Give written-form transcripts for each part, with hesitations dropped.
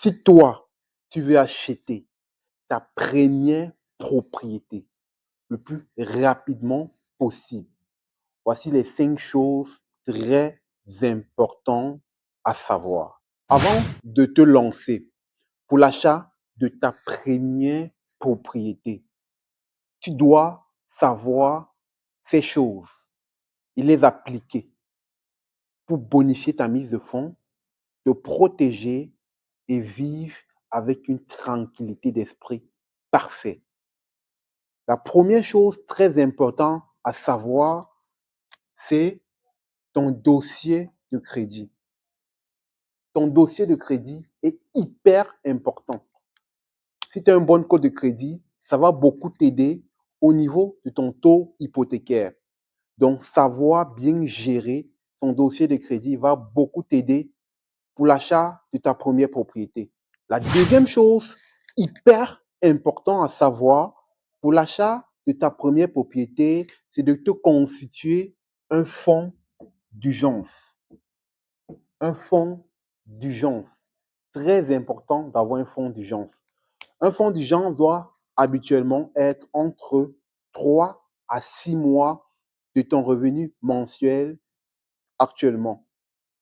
Si toi, tu veux acheter ta première propriété le plus rapidement possible, voici les 5 choses très importantes à savoir. Avant de te lancer pour l'achat de ta première propriété, tu dois savoir ces choses et les appliquer pour bonifier ta mise de fonds, te protéger et vivre avec une tranquillité d'esprit parfaite. La première chose très importante à savoir, c'est ton dossier de crédit. Ton dossier de crédit est hyper important. Si tu as un bon code de crédit, ça va beaucoup t'aider au niveau de ton taux hypothécaire. Donc, savoir bien gérer son dossier de crédit va beaucoup t'aider pour l'achat de ta première propriété. La deuxième chose hyper importante à savoir pour l'achat de ta première propriété, c'est de te constituer un fonds d'urgence. Un fonds d'urgence. Très important d'avoir un fonds d'urgence. Un fonds d'urgence doit habituellement être entre 3 à 6 mois de ton revenu mensuel actuellement.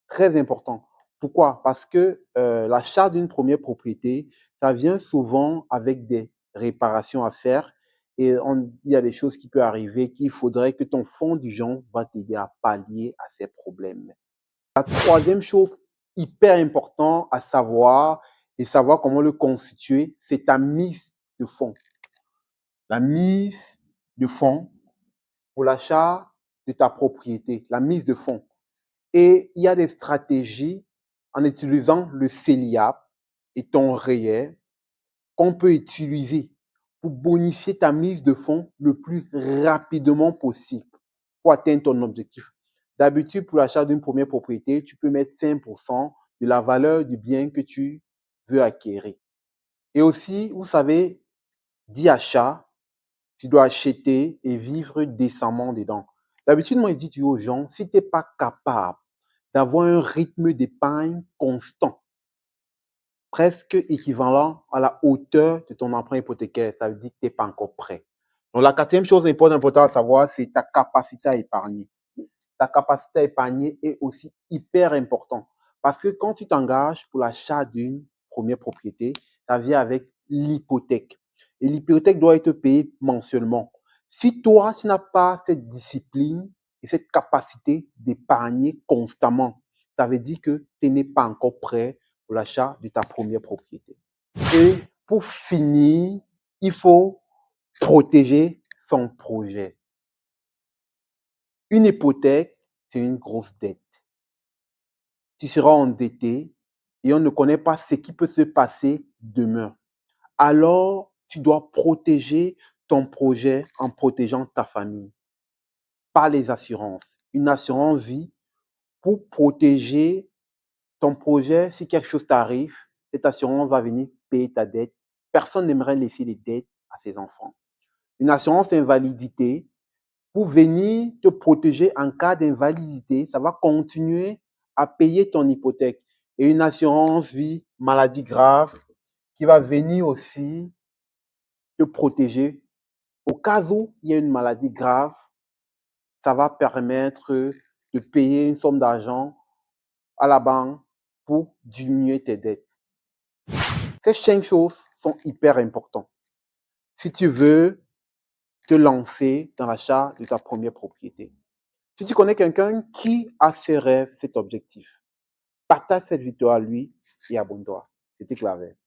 Très important. Pourquoi? Parce que l'achat d'une première propriété, ça vient souvent avec des réparations à faire et il y a des choses qui peuvent arriver qu'il faudrait que ton fonds d'urgence va t'aider à pallier à ces problèmes. La troisième chose hyper importante à savoir et savoir comment le constituer, c'est ta mise de fonds. La mise de fonds pour l'achat de ta propriété, la mise de fonds. Et il y a des stratégies en utilisant le CELIAP et ton REER qu'on peut utiliser pour bonifier ta mise de fonds le plus rapidement possible pour atteindre ton objectif. D'habitude, pour l'achat d'une première propriété, tu peux mettre 5% de la valeur du bien que tu veux acquérir. Et aussi, vous savez, dit achat, tu dois acheter et vivre décemment dedans. D'habitude, moi, je dis aux gens, si tu n'es pas capable d'avoir un rythme d'épargne constant, presque équivalent à la hauteur de ton emprunt hypothécaire, ça veut dire que tu n'es pas encore prêt. Donc, la quatrième chose importante à savoir, c'est ta capacité à épargner. Ta capacité à épargner est aussi hyper importante parce que quand tu t'engages pour l'achat d'une première propriété, ça vient avec l'hypothèque. Et l'hypothèque doit être payée mensuellement. Si toi, tu n'as pas cette discipline et cette capacité d'épargner constamment, ça veut dire que tu n'es pas encore prêt pour l'achat de ta première propriété. Et pour finir, il faut protéger son projet. Une hypothèque, c'est une grosse dette. Tu seras endetté et on ne connaît pas ce qui peut se passer demain. Alors, tu dois protéger ton projet en protégeant ta famille par les assurances. Une assurance vie pour protéger ton projet. Si quelque chose t'arrive, cette assurance va venir payer ta dette. Personne n'aimerait laisser les dettes à ses enfants. Une assurance invalidité pour venir te protéger en cas d'invalidité, ça va continuer à payer ton hypothèque. Et une assurance vie maladie grave qui va venir aussi te protéger. Au cas où il y a une maladie grave, ça va permettre de payer une somme d'argent à la banque pour diminuer tes dettes. Ces 5 choses sont hyper importantes. Si tu veux te lancer dans l'achat de ta première propriété. Si tu connais quelqu'un qui a ses rêves, cet objectif, partage cette vidéo à lui et abonne-toi. C'était Claver.